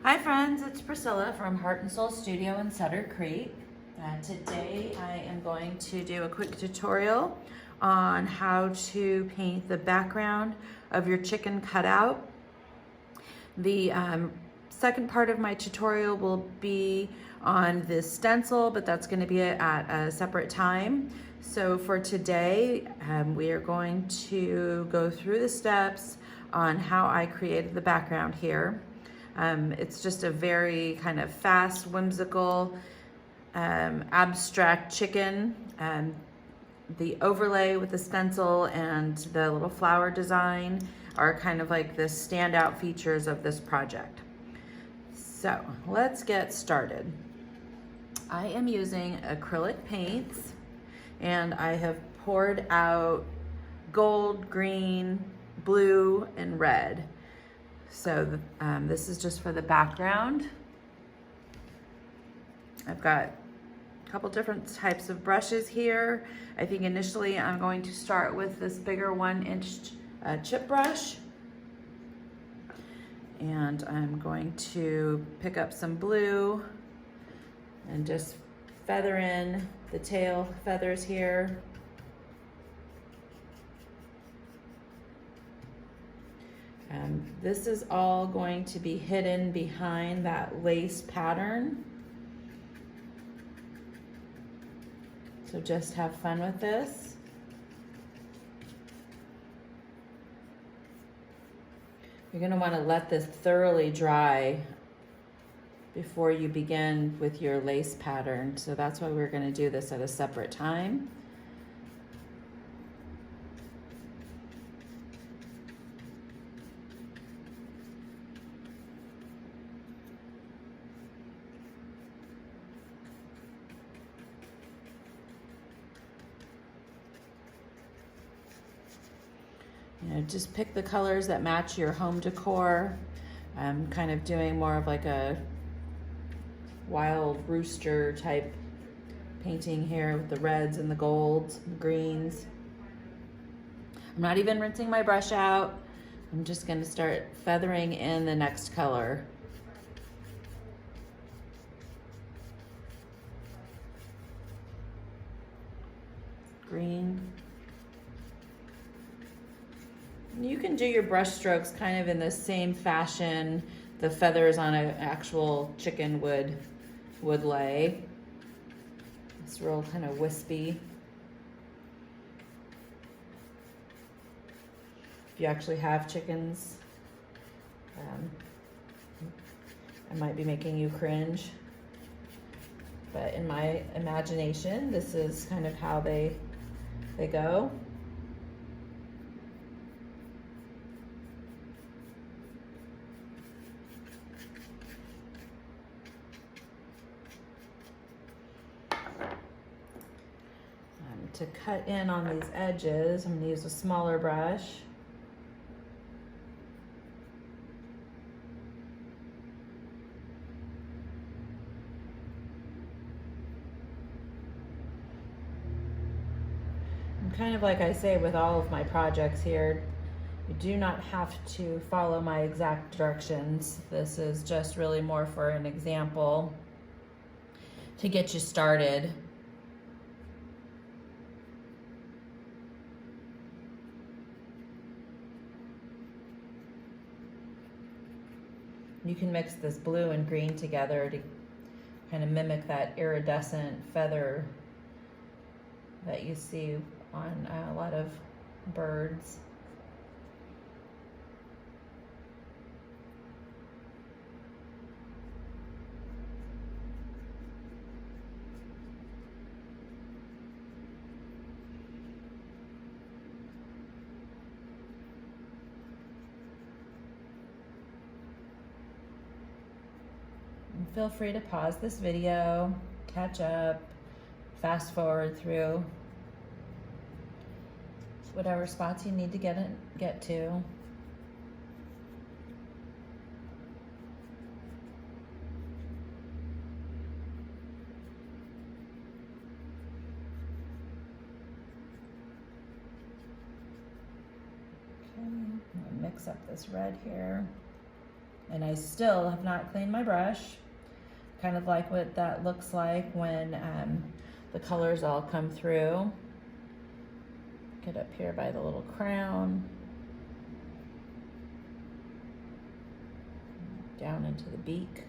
Hi friends, it's Priscilla from Heart and Soul Studio in Sutter Creek. Today I am going to do a quick tutorial on how to paint the background of your chicken cutout. The second part of my tutorial will be on this stencil, but that's going to be at a separate time. So for today, we are going to go through the steps on how I created the background here. It's just a very kind of fast, whimsical, abstract chicken. The overlay with the stencil and the little flower design are kind of like the standout features of this project. So let's get started. I am using acrylic paints and I have poured out gold, green, blue, and red. So this is just for the background. I've got a couple different types of brushes here. I think initially I'm going to start with this bigger 1-inch chip brush. And I'm going to pick up some blue and just feather in the tail feathers here. This is all going to be hidden behind that lace pattern. So just have fun with this. You're going to want to let this thoroughly dry before you begin with your lace pattern. So that's why we're going to do this at a separate time. Just pick the colors that match your home decor. I'm kind of doing more of like a wild rooster type painting here with the reds and the golds, and greens. I'm not even rinsing my brush out. I'm just going to start feathering in the next color. Green. You can do your brush strokes kind of in the same fashion the feathers on an actual chicken would lay. It's real kind of wispy. If you actually have chickens, I might be making you cringe. But in my imagination, this is kind of how they go. To cut in on these edges, I'm going to use a smaller brush. And kind of like I say with all of my projects here, you do not have to follow my exact directions. This is just really more for an example to get you started. You can mix this blue and green together to kind of mimic that iridescent feather that you see on a lot of birds. Feel free to pause this video, catch up, fast forward through whatever spots you need to get to. Okay, I'm gonna mix up this red here. And I still have not cleaned my brush. Kind of like what that looks like when the colors all come through. Get up here by the little crown. Down into the beak.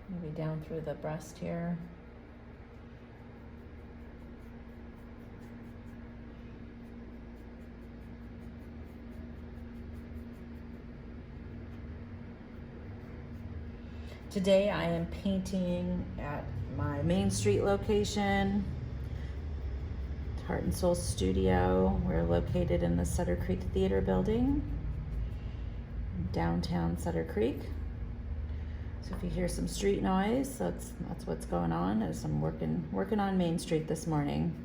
Maybe down through the breast here. Today I am painting at my Main Street location, Heart and Soul Studio. We're located in the Sutter Creek Theater building, downtown Sutter Creek. So if you hear some street noise, that's what's going on, as I'm working on Main Street this morning.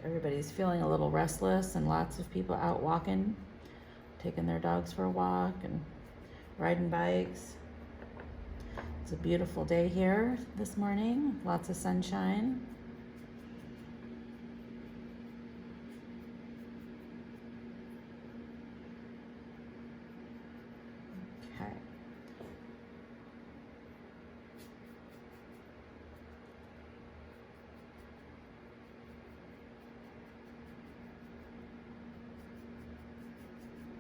Everybody's feeling a little restless, and lots of people out walking, taking their dogs for a walk and riding bikes. It's a beautiful day here this morning, lots of sunshine. Okay.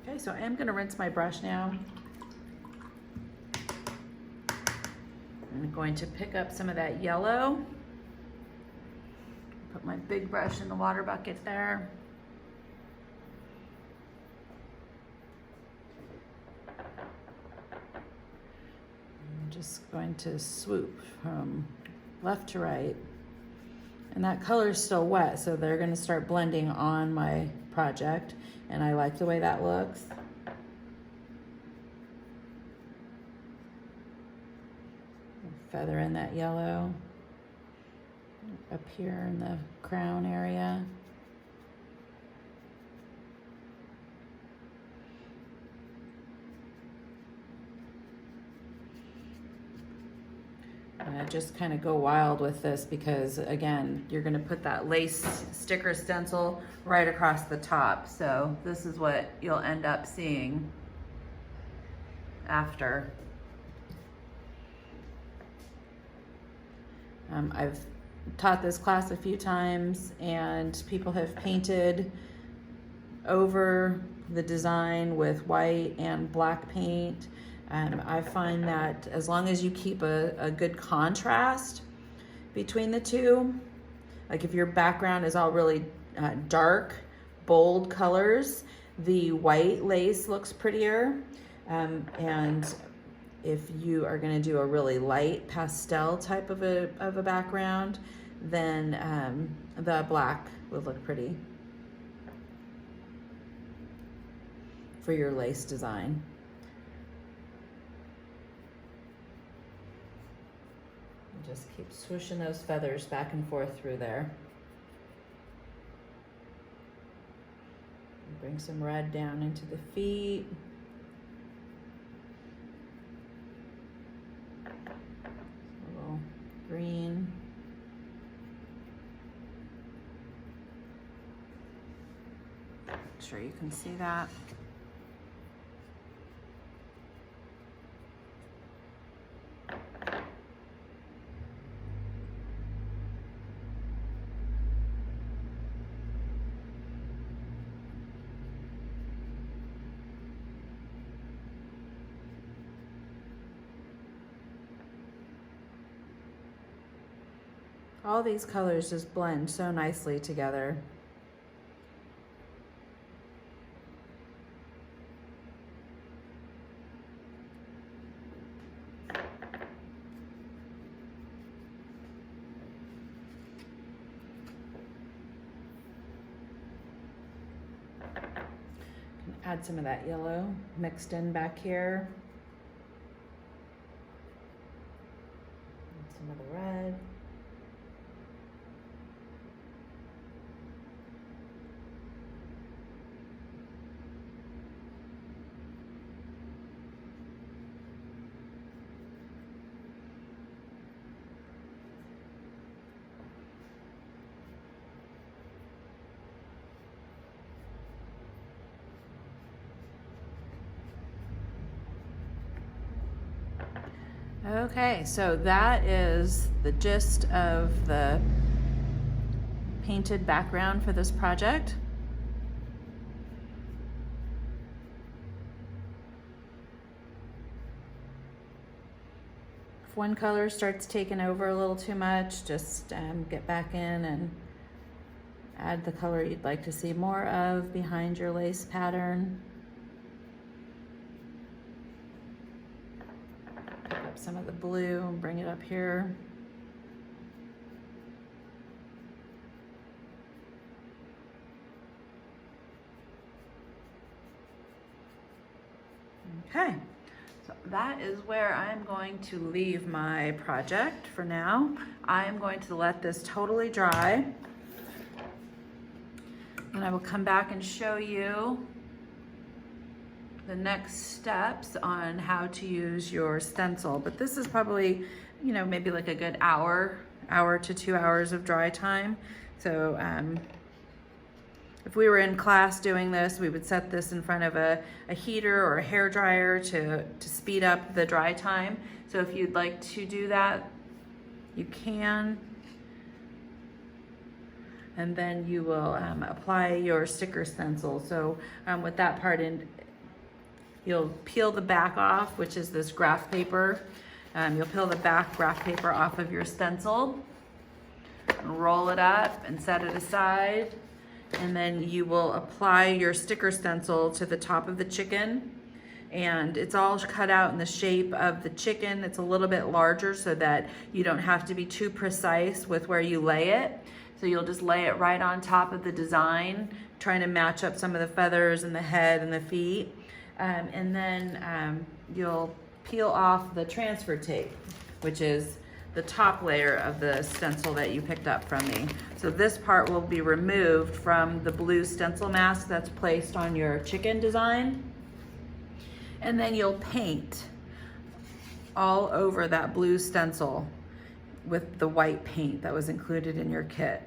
Okay, so I am going to rinse my brush now. I'm going to pick up some of that yellow. Put my big brush in the water bucket there. I'm just going to swoop from left to right. And that color is still wet, so they're going to start blending on my project, and I like the way that looks. Feather in that yellow up here in the crown area. And I just kind of go wild with this because, again, you're going to put that lace sticker stencil right across the top. So this is what you'll end up seeing after. I've taught this class a few times, and people have painted over the design with white and black paint. I find that as long as you keep a good contrast between the two, like if your background is all really dark, bold colors, the white lace looks prettier. And if you are going to do a really light pastel type of a background, then the black would look pretty for your lace design. Just keep swooshing those feathers back and forth through there. Bring some red down into the feet. A little green. Make sure you can see that. All these colors just blend so nicely together. Add some of that yellow mixed in back here. And some of the red. Okay, so that is the gist of the painted background for this project. If one color starts taking over a little too much, just get back in and add the color you'd like to see more of behind your lace pattern. Pick up some of the blue and bring it up here. Okay, so that is where I'm going to leave my project for now. I am going to let this totally dry, and I will come back and show you the next steps on how to use your stencil. But this is probably, you know, maybe like a good hour to 2 hours of dry time. So if we were in class doing this, we would set this in front of a heater or a hair dryer to speed up the dry time. So if you'd like to do that, you can. And then you will apply your sticker stencil. So with that part in, you'll peel the back off, which is this graph paper. You'll peel the back graph paper off of your stencil, and roll it up and set it aside. And then you will apply your sticker stencil to the top of the chicken. And it's all cut out in the shape of the chicken. It's a little bit larger so that you don't have to be too precise with where you lay it. So you'll just lay it right on top of the design, trying to match up some of the feathers and the head and the feet. And then you'll peel off the transfer tape, which is the top layer of the stencil that you picked up from me. So this part will be removed from the blue stencil mask that's placed on your chicken design. And then you'll paint all over that blue stencil with the white paint that was included in your kit.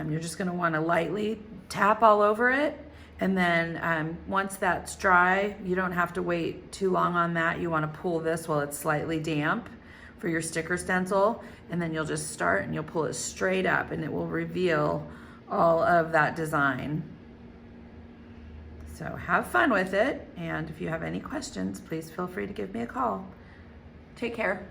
You're just gonna wanna lightly tap all over it. And then once that's dry, you don't have to wait too long on that. You wanna pull this while it's slightly damp for your sticker stencil. And then you'll just start and you'll pull it straight up and it will reveal all of that design. So have fun with it. And if you have any questions, please feel free to give me a call. Take care.